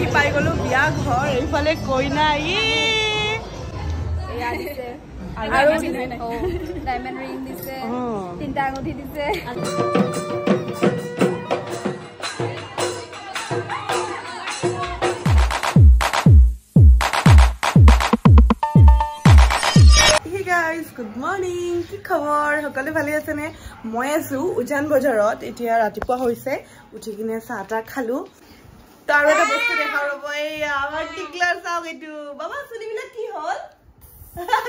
আহি পাই গলো বিয়া ঘৰ এইফালে কইনা ডায়মণ্ড ৰিং দিছে 3টা আঙুঠি দিছে গুড মৰ্নিং কি খবৰ সকলো ভালে আছে নে মই আছো উজান বজাৰত এতিয়া ৰাতিপুৱা হৈছে উঠি কিনে চাহ তাহ খালো তাৰ এটা বস্তু দেখা ৰব এই আমাৰ টিকলাৰ চাওক এইটো বাবা চুলিবিলাক কি হ'ল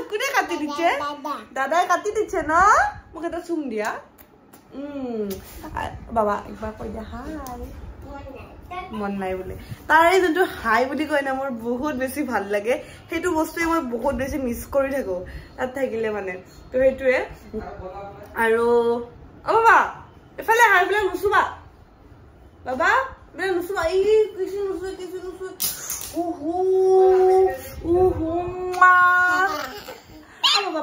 কোনে কাটি দিছে দাদাই কাটি দিছে ন মোক এটা চুম দিয়া বাবা একবাৰ কৈ দিয়া হাই মন নাই বলে তাৰে যোনটো হাই বুলি কয় না মোৰ বহুত বেছি ভাল লাগে সেইটো বস্তুৱে মই বহুত বেছি মিছ কৰি থাকো তাত থাকিলে মানে তো সেইটোৱে আৰু বাবা এফালে হাই বিলাক নুচুবা বাবা মানে নুচুবা এই কিছু নুচু উহু বাবা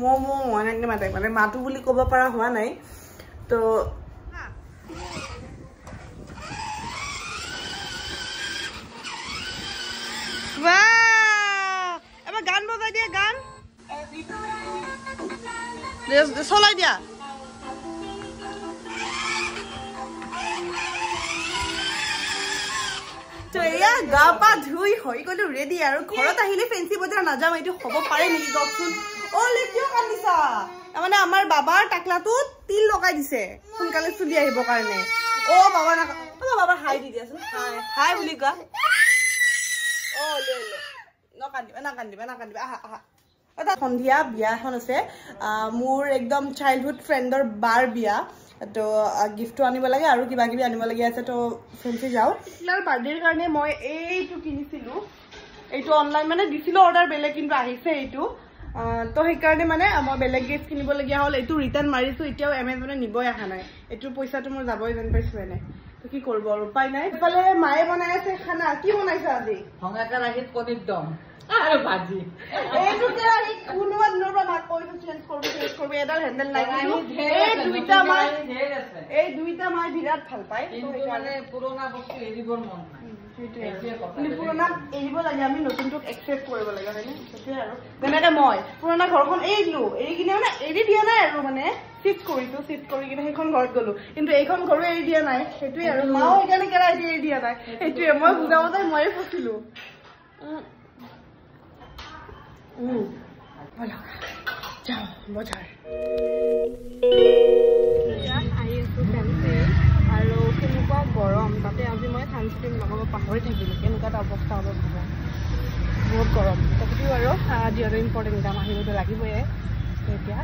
মমো এনেকে মাতে মানে মাতো বুলি ক'ব পৰা হোৱা নাই তো এবার গান বজাই দিয়া গান চলাই দিয়া গা পা ধুই হৈ গলো ৰেডি আৰু ঘৰত আহিলে ফেন্সি বজাৰ নাযাম এইটো হ'ব পাৰে নেকি কওকচোন অলে কিয় কান্দিছা মানে আমাৰ বাবাৰ টাকলাটোত তিল লগাই দিছে সোনকালে চুলি আহিবৰ কাৰণে অ বাবা না বাবা হাই দি দিয়াচোন হাই বুলি কোৱা অ লে নাকান্দিবা আহা এটা সন্ধিয়া বিয়া এখন আছে মোৰ একদম চাইল্ডহুড ফ্ৰেণ্ডৰ বাৰ বিয়া তো গিফ্টটো আনিব লাগে আৰু কিবা কিবি আনিব লাগে আছে তো ফেন্সি যাওঁ টিকলাৰ বাৰ্থডেৰ কাৰণে মই এইটো কিনিছিলো এইটো অনলাইন মানে দিছিলো অৰ্ডাৰ বেলেগ কিন্তু আহিছে এইটো তো সেইকাৰণে মানে মই বেলেগ গিফ্ট কিনিবলগীয়া হ'ল এইটো ৰিটাৰ্ণ মাৰিছো এতিয়াও এমেজনে নিবই অহা নাই এইটোৰ পইচাটো মোৰ যাবই যেন পাইছো এনে তো কি কৰিব আৰু উপায় নাই ইফালে মায়ে বনাই আছে খানা কি বনাইছে আজি ভঙাকা ৰাখিত কণীৰ দম আৰু ভাজি এইটো কেৰাহী কোনোবা দিনৰ পৰা মাক কৈছো চেঞ্জ কৰিব এডাল হেণ্ডেল নাই এই দুইটা মাই বিৰাট ভাল পায় মানে পুৰণা বস্তু এৰিবৰ মন নাই পুৰণা এৰিব লাগে আমি নতুনটোক একচেপ্ট কৰিব লাগে হয়নে সেইটোৱে আৰু যেনেকে মই পুৰণা ঘৰখন এৰিলো এৰি কিনে মানে এৰি দিয়া নাই আৰু মানে শিফ্ট কৰি কিনে সেইখন ঘৰত গলো কিন্তু এইখন ঘৰো এৰি দিয়া নাই সেইটোৱে আৰু মাও সেইকাৰণে কেৰাহী এৰি দিয়া নাই সেইটোৱে মই বুজাব যাই ময়ে ফচিলো যাওঁ বজাৰ আহি আছো ফেন্সি আৰু কেনেকুৱা গৰম তাতে আজি মই ছানস্ক্ৰীন লগাব পাহৰি থাকিলোঁ কেনেকুৱা এটা অৱস্থা হ'ব ভাবা বহুত গৰম তথাপিও আৰু যিহেতু ইম্পৰ্টেণ্ট কাম আহিবতো লাগিবই এতিয়া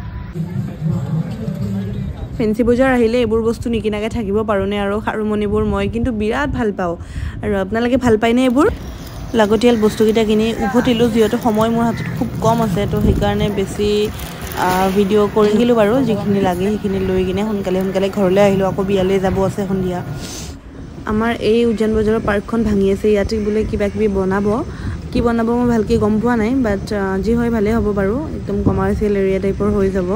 ফেন্সি বজাৰ আহিলে এইবোৰ বস্তু নিকিনাকৈ থাকিব পাৰোঁনে আৰু খাৰুমণিবোৰ মই কিন্তু বিৰাট ভাল পাওঁ আৰু আপোনালোকে ভাল পায়নে এইবোৰ লাগতিয়াল বস্তুকেইটা কিনি উভতিলোঁ যিহেতু সময় মোৰ হাতত খুব কম আছে তো সেইকাৰণে বেছি ভিডিঅ' কৰিলোঁ বাৰু যিখিনি লাগে সেইখিনি লৈ কিনে সোনকালে ঘৰলৈ আহিলোঁ আকৌ বিয়ালৈ যাব আছে সন্ধিয়া আমাৰ এই উজান বজাৰৰ পাৰ্কখন ভাঙি আছে ইয়াতে বোলে কিবা কিবি বনাব কি বনাব মই ভালকৈ গম পোৱা নাই বাট যি হয় ভালেই হ'ব বাৰু একদম কমাৰ্চিয়েল এৰিয়া টাইপৰ হৈ যাব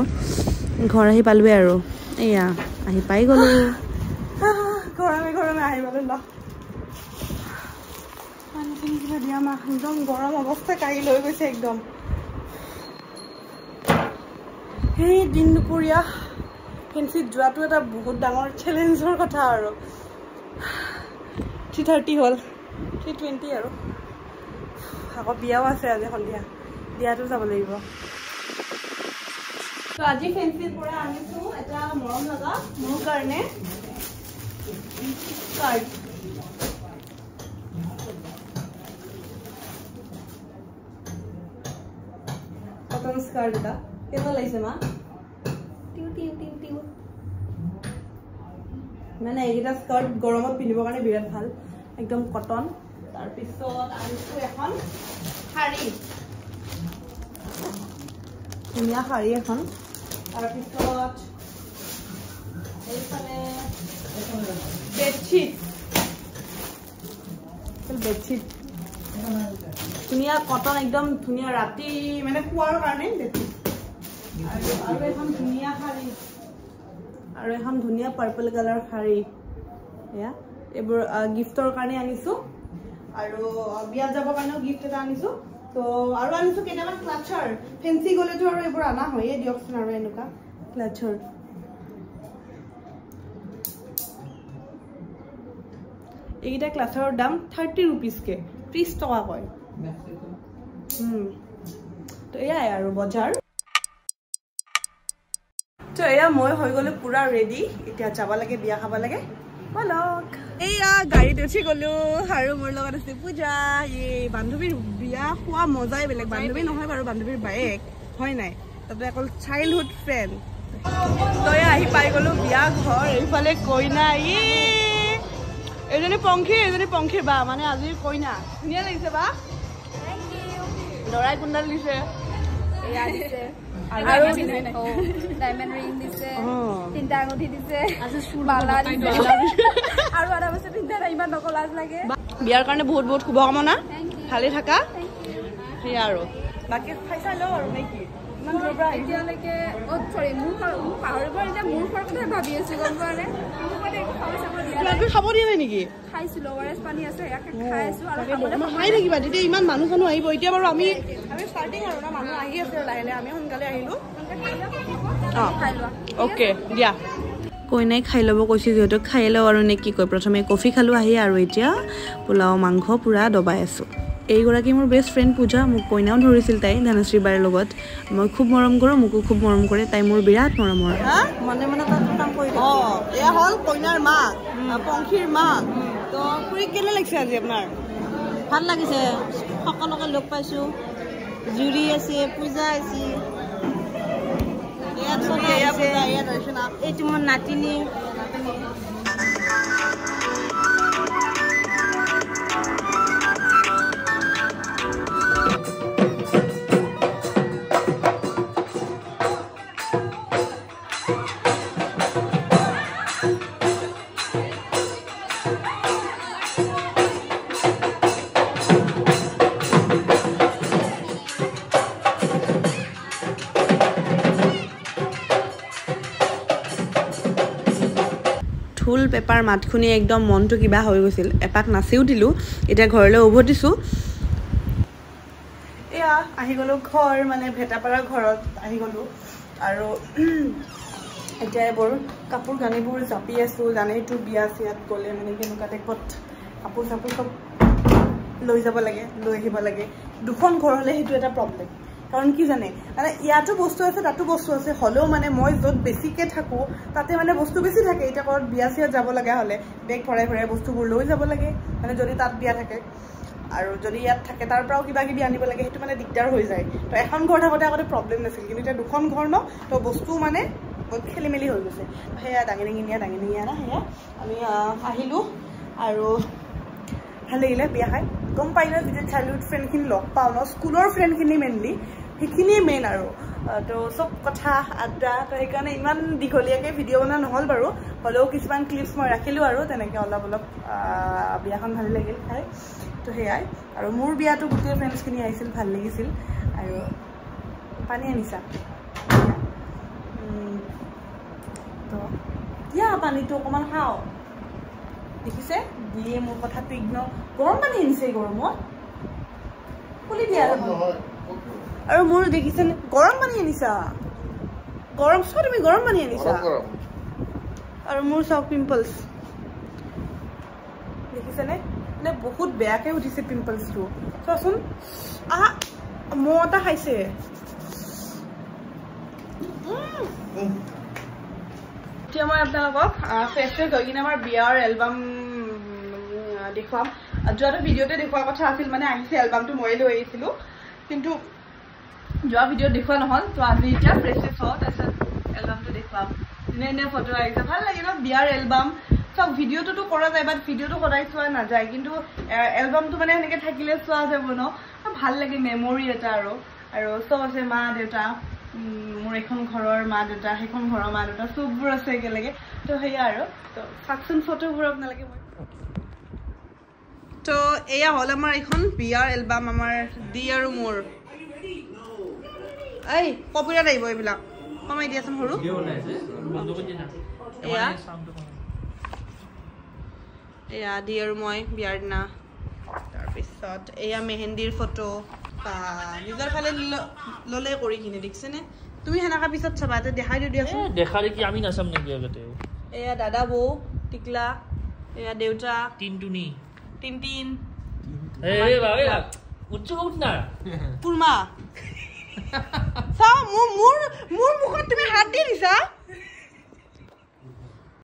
ঘৰ আহি পালোৱে আৰু এয়া আহি পাই গ'লোঁ ঘৰমে আহি পালোঁ ল দিয়া মা একদম গৰম অৱস্থা কাঢ়ি লৈ গৈছে একদম সেই দিন দুপৰীয়া ফেন্সিত যোৱাটো এটা বহুত ডাঙৰ চেলেঞ্জৰ কথা আৰু 3:30 হ'ল 3:20 আৰু আকৌ বিয়াও আছে আজি সন্ধিয়া বিয়াতো যাব লাগিব তো আজি ফেন্সিৰ পৰা আনিছো এটা মৰম লগা মোৰ কাৰণে স্কাৰ্ট কটন স্কাৰ্ট এটা কেমন লাগছে মা টিউ মানে এইটা স্কাৰ্ট গৰমত পিন্ধিবৰ কাৰণে বিৰাট ভাল একদম কটন তাৰ পিছত আনিছো এখন শাড়ী ধুনীয়া শাড়ী এখন তাৰ পিছত এইফালে বেডশিট ধুনীয়া কটন একদম ধুনীয়া ৰাতি মানে শুৱাৰ কাৰণে আৰু এখন ধুনীয়া শাড়ী আৰু এখন ধুনীয়া পাৰ্পল কালাৰ শাড়ী এয়া এইবোৰ গিফটৰ কাৰণে আনিছো আৰু বিয়াত যাবৰ কাৰণেও গিফট এটা আনিছো তো আৰু আনিছো কেইটামান ক্লাচাৰ ফেন্সি গলেতো আৰু এইবোৰ আনা হয়ে দিয়কচোন আৰু এনেকুৱা ক্লাচাৰ এইকেইটা ক্লাচাৰৰ দাম 30 रुपीस কে 30 টকা কয় তো এয়াই আৰু বজাৰ তো এয়া মই হৈ গলো পুৰা ৰেডি এতিয়া যাব লাগে বিয়া খাব লাগে বলক এয়া গাড়ীত উঠি গলো আৰু মোৰ লগত আছে পূজা এই বান্ধৱীৰ বিয়া খোৱা মজাই বেলেগ বান্ধৱী নহয় বাৰু বান্ধৱীৰ বায়েক হয় নাই তাতে অকল চাইল্ডহুড ফ্ৰেণ্ড তো আহি পাই গলো বিয়া ঘৰ এইফালে কইনা এজনী পংখীৰ বা মানে আজিৰ কইনা ধুনীয়া লাগিছে বা দৰাই কুণ্ডাল দিছে এয়া দিছে আৰু ডায়মণ্ড ৰিং দিছে তিনটা আঙুঠি দিছে মালা দিছে আৰু এটা বস্তু তিনটা ইমান নকলাজ লাগে বিয়াৰ কাৰণে বহুত বহুত শুভকামনা ভালে থাকা সেয়া আৰু বাকি খাইছা ল আৰু নেকি ইমান দূৰৰ পৰা এতিয়ালৈকে সৰি মোৰ পাহৰিব এতিয়া মোৰ খোৱাৰ কথা ভাবি আছো গম পোৱা নে খাব দিয়া নাই নেকি খাইছিলো ORS পানী আছে খাই আছো আৰু খাই থাকিবা তেতিয়া ইমান মানুহ চানুহ আহিব এতিয়া বাৰু আমি ষ্টাৰ্টিং আৰু না মানুহ আহি আছে লাহে লাহে আমি সোনকালে আহিলো খাই লোৱা অ'কে দিয়া কইনাই খাই ল'ব কৈছে যিহেতু খাই লওঁ আৰু নে কি কয় প্ৰথমে কফি খালোঁ আহি আৰু এতিয়া পোলাও মাংস পূৰা দবাই আছোঁ এইগৰাকী মোৰ বেষ্ট ফ্ৰেণ্ড পূজা মোক কইনাও ধৰিছিল তাই ধনশ্ৰী বাৰ লগত মই খুব মৰম কৰোঁ মোকো খুব মৰম কৰে তাই মোৰ বিৰাট মৰমৰ মনে মনে তাত কাম কৰি এয়া হ'ল কইনাৰ মাক পংখীৰ মাক তো খুৰী কেনে লাগিছে আজি আপোনাৰ ভাল লাগিছে সকলোকে লগ পাইছো জুৰি আছে পূজা আছে এইটো মোৰ নাতিনী ঢোল পেপাৰ মাত শুনি একদম মনটো কিবা হৈ গৈছিল এপাক নাচিও দিলোঁ এতিয়া ঘৰলৈ উভতিছোঁ এয়া আহি গ'লোঁ ঘৰ মানে ভেটাপাৰা ঘৰত আহি গ'লোঁ আৰু এতিয়া এইবোৰ কাপোৰ কানিবোৰ জাপি আছোঁ জানেইতো বিয়া চিয়াত গ'লে মানে কেনেকুৱা টাইপত কাপোৰ চাপোৰ চব লৈ যাব লাগে লৈ আহিব লাগে দুখন ঘৰ হ'লে সেইটো এটা প্ৰব্লেম কাৰণ কি জানে মানে ইয়াতো বস্তু আছে তাতো বস্তু আছে হ'লেও মানে মই য'ত বেছিকৈ থাকোঁ তাতে মানে বস্তু বেছি থাকে এতিয়া ক'ৰবাত বিয়া চিয়াত যাব লগা হ'লে বেগ ভৰাই ভৰাই বস্তুবোৰ লৈ যাব লাগে মানে যদি তাত বিয়া থাকে আৰু যদি ইয়াত থাকে তাৰ পৰাও কিবা কিবি আনিব লাগে সেইটো মানে দিগদাৰ হৈ যায় তো এখন ঘৰ থাকোঁতে আগতে প্ৰব্লেম নাছিল কিন্তু এতিয়া দুখন ঘৰ ন তো বস্তু মানে বহুত খেলি মেলি হৈ গৈছে সেয়া দাঙি নিয়া না সেয়া আমি আহিলোঁ আৰু ভাল লাগিলে বিয়া খাই গম পাইলে যেতিয়া চাইল্ডহুড ফ্ৰেণ্ডখিনি লগ পাওঁ ন স্কুলৰ ফ্ৰেণ্ডখিনি মেইনলি সেইখিনিয়ে মেইন আৰু তো চব কথা আড্ডা তো সেইকাৰণে ইমান দীঘলীয়াকৈ ভিডিঅ' বনোৱা নহ'ল বাৰু হ'লেও কিছুমান ক্লিপছ মই ৰাখিলোঁ আৰু তেনেকৈ অলপ বিয়াখন ভালেই লাগিল খাই তো সেয়াই আৰু মোৰ বিয়াটো গোটেই ফ্ৰেণ্ডছখিনি আহিছিল ভাল লাগিছিল আৰু পানী আনিছা তো দিয়া পানীটো অকণমান খাওঁ দেখিছে দিয়ে মোৰ কথাটো ইগন'ৰ গৰম পানী আনিছে এই গৰমত খুলি দিয়া আৰু মোৰ দেখিছেনে গৰম পানী আনিছা গৰম চোৱা তুমি গৰম পানী আনিছা আৰু মোৰ চাওক পিম্পলছ দেখিছেনে মানে বহুত বেয়াকৈ উঠিছে পিম্পলছটো চোৱাচোন মহ এটা খাইছে এতিয়া মই আপোনালোকক ফ্ৰেছ হৈ কিনে আমাৰ বিয়াৰ এলবাম দেখুৱাম যোৱাটো ভিডিঅ'তে দেখুৱাৰ কথা আছিল মানে আহিছে এলবামটো মই লৈ আহিছিলোঁ কিন্তু যোৱা ভিডিঅ'ত দেখুওৱা নহ'ল তো আজি এতিয়া ফ্ৰেছ হওঁ তাৰপিছত এলবামটো দেখুৱাম ধুনীয়া ধুনীয়া ফটো আহিছে ভাল লাগে ন বিয়াৰ এলবাম চব ভিডিঅ'টোতো কৰা যায় বাট ভিডিঅ'টো সদায় চোৱা নাযায় কিন্তু এলবামটো মানে সেনেকৈ থাকিলে চোৱা যাব ন ভাল লাগে মেমৰি এটা আৰু চব আছে মা দেউতা মোৰ এখন ঘৰৰ মা দেউতা সেইখন ঘৰৰ মা দেউতা চববোৰ আছে একেলগে তো সেয়া আৰু তো চাকচোন ফটোবোৰ আপোনালোকে মই তো এয়া হ'ল আমাৰ এইখন বিয়াৰ এলবাম আমাৰ দি আৰু মোৰ এই কপিৰাইট আহিব এইবিলাক কমাই দিয়াচোন সৰু এয়া এয়া দি আৰু মই বিয়াৰ দিনা তাৰপিছত এয়া মেহেন্দিৰ ফটো নিজৰ ফালে ল'লে কৰি কিনে দেখিছেনে তুমি সেনেকা পিছত চাবা এটা দেখাই দিয়াচোন দেখা দেখি আমি নাচাম নেকি আগতে এয়া দাদা বৌ টিকলা এয়া দেউতা টিনটুনি টিনটিন এই বাবা উচ্চ বহুত না কুৰমা চাও মোৰ মুখত তুমি হাত দি দিছা